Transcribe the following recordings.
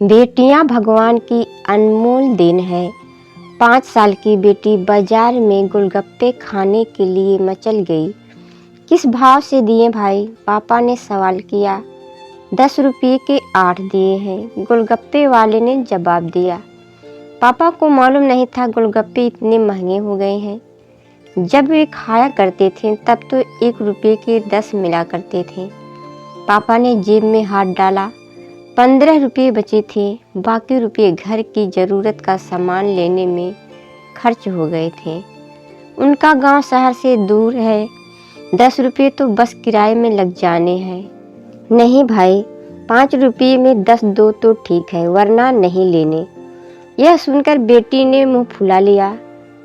बेटियां भगवान की अनमोल देन है। 5 साल की बेटी बाजार में गोलगप्पे खाने के लिए मचल गई। किस भाव से दिए भाई? पापा ने सवाल किया। 10 रुपये के 8 दिए हैं, गोलगप्पे वाले ने जवाब दिया। पापा को मालूम नहीं था गोलगप्पे इतने महंगे हो गए हैं। जब वे खाया करते थे तब तो 1 रुपये के 10 मिला करते थे। पापा ने जेब में हाथ डाला। 15 रुपये बचे थे। बाकी रुपये घर की ज़रूरत का सामान लेने में खर्च हो गए थे। उनका गांव शहर से दूर है। 10 रुपये तो बस किराए में लग जाने हैं। नहीं भाई, 5 रुपये में 10 दो तो ठीक है, वरना नहीं लेने। यह सुनकर बेटी ने मुंह फुला लिया।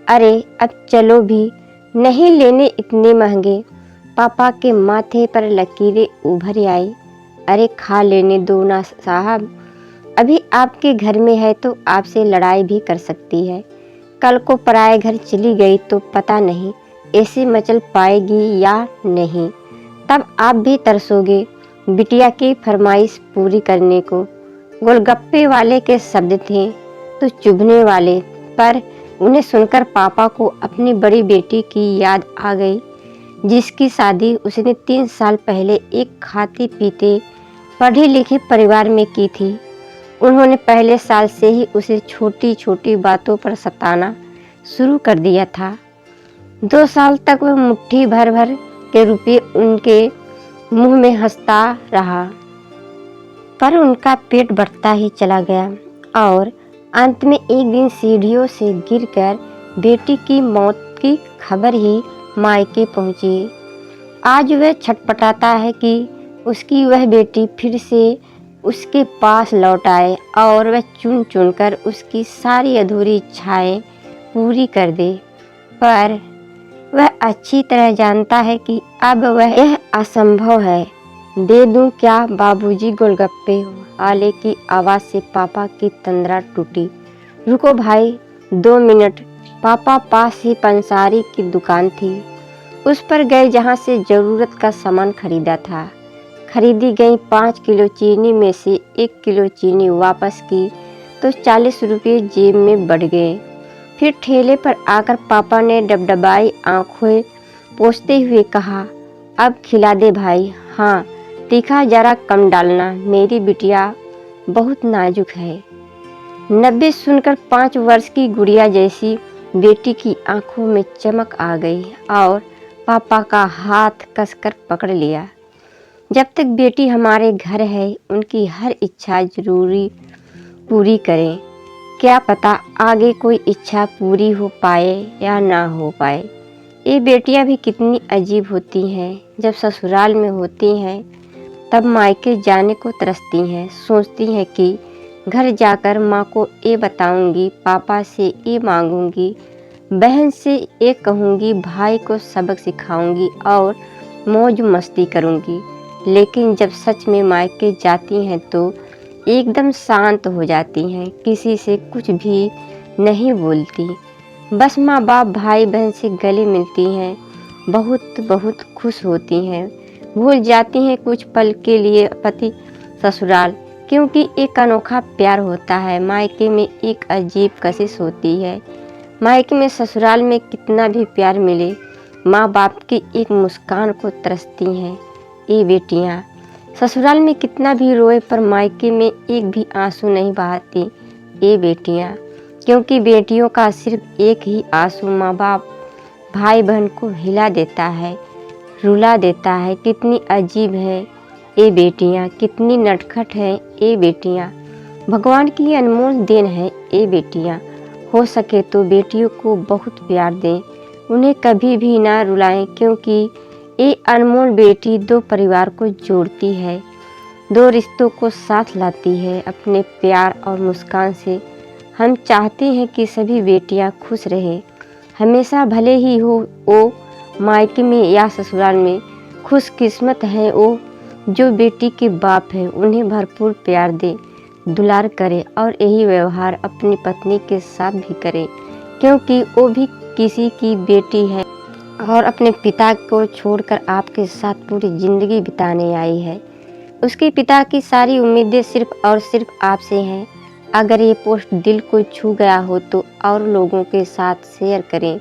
अरे अब चलो भी, नहीं लेने इतने महंगे। पापा के माथे पर लकीरें उभर आई। अरे खा लेने दो ना साहब, अभी आपके घर में है तो आपसे लड़ाई भी कर सकती है। कल को पराए घर चली गई तो पता नहीं ऐसे मचल पाएगी या नहीं। तब आप भी तरसोगे बिटिया की फरमाइश पूरी करने को। गोलगप्पे वाले के शब्द थे तो चुभने वाले, पर उन्हें सुनकर पापा को अपनी बड़ी बेटी की याद आ गई, जिसकी शादी उसने 3 साल पहले एक खाते पीते पढ़े लिखे परिवार में की थी। उन्होंने पहले साल से ही उसे छोटी छोटी बातों पर सताना शुरू कर दिया था। 2 साल तक वह मुट्ठी भर भर के रुपये उनके मुंह में हंसता रहा, पर उनका पेट बढ़ता ही चला गया और अंत में एक दिन सीढ़ियों से गिरकर बेटी की मौत की खबर ही मायके पहुंची। आज वह छटपटाता है कि उसकी वह बेटी फिर से उसके पास लौट आए और वह चुन चुन कर उसकी सारी अधूरी इच्छाएं पूरी कर दे। पर वह अच्छी तरह जानता है कि अब वह यह असंभव है। दे दूं क्या बाबूजी? गोलगप्पे वाले की आवाज़ से पापा की तंद्रा टूटी। रुको भाई, 2 मिनट। पापा पास ही पंसारी की दुकान थी, उस पर गए जहाँ से ज़रूरत का सामान खरीदा था। खरीदी गई 5 किलो चीनी में से 1 किलो चीनी वापस की तो 40 रुपये जेब में बढ़ गए। फिर ठेले पर आकर पापा ने डबडबाई आंखें पोंछते हुए कहा, अब खिला दे भाई। हाँ, तीखा जरा कम डालना, मेरी बिटिया बहुत नाजुक है। 90 सुनकर 5 वर्ष की गुड़िया जैसी बेटी की आंखों में चमक आ गई और पापा का हाथ कसकर पकड़ लिया। जब तक बेटी हमारे घर है, उनकी हर इच्छा जरूरी पूरी करें। क्या पता आगे कोई इच्छा पूरी हो पाए या ना हो पाए। ये बेटियां भी कितनी अजीब होती हैं। जब ससुराल में होती हैं तब मायके जाने को तरसती हैं। सोचती हैं कि घर जाकर माँ को ये बताऊंगी, पापा से ये मांगूंगी, बहन से ये कहूंगी, भाई को सबक सिखाऊंगी और मौज मस्ती करूंगी। लेकिन जब सच में मायके जाती हैं तो एकदम शांत हो जाती हैं, किसी से कुछ भी नहीं बोलती। बस माँ बाप भाई बहन से गले मिलती हैं, बहुत बहुत खुश होती हैं। भूल जाती हैं कुछ पल के लिए पति ससुराल, क्योंकि एक अनोखा प्यार होता है। मायके में एक अजीब कशिश होती है। मायके में ससुराल में कितना भी प्यार मिले, माँ बाप की एक मुस्कान को तरसती हैं ये बेटियाँ। ससुराल में कितना भी रोए पर मायके में एक भी आंसू नहीं बहाती ये बेटियाँ, क्योंकि बेटियों का सिर्फ एक ही आंसू माँ बाप भाई बहन को हिला देता है, रुला देता है। कितनी अजीब है ये बेटियाँ, कितनी नटखट हैं ये बेटियाँ। भगवान की अनमोल देन है ये बेटियाँ। हो सके तो बेटियों को बहुत प्यार दें, उन्हें कभी भी ना रुलाएं, क्योंकि ये अनमोल बेटी 2 परिवार को जोड़ती है, 2 रिश्तों को साथ लाती है अपने प्यार और मुस्कान से। हम चाहते हैं कि सभी बेटियां खुश रहें हमेशा, भले ही हो वो मायके में या ससुराल में। खुशकिस्मत है वो जो बेटी के बाप है, उन्हें भरपूर प्यार दे, दुलार करे और यही व्यवहार अपनी पत्नी के साथ भी करें, क्योंकि वो भी किसी की बेटी है और अपने पिता को छोड़कर आपके साथ पूरी ज़िंदगी बिताने आई है। उसके पिता की सारी उम्मीदें सिर्फ और सिर्फ आपसे हैं। अगर ये पोस्ट दिल को छू गया हो तो और लोगों के साथ शेयर करें।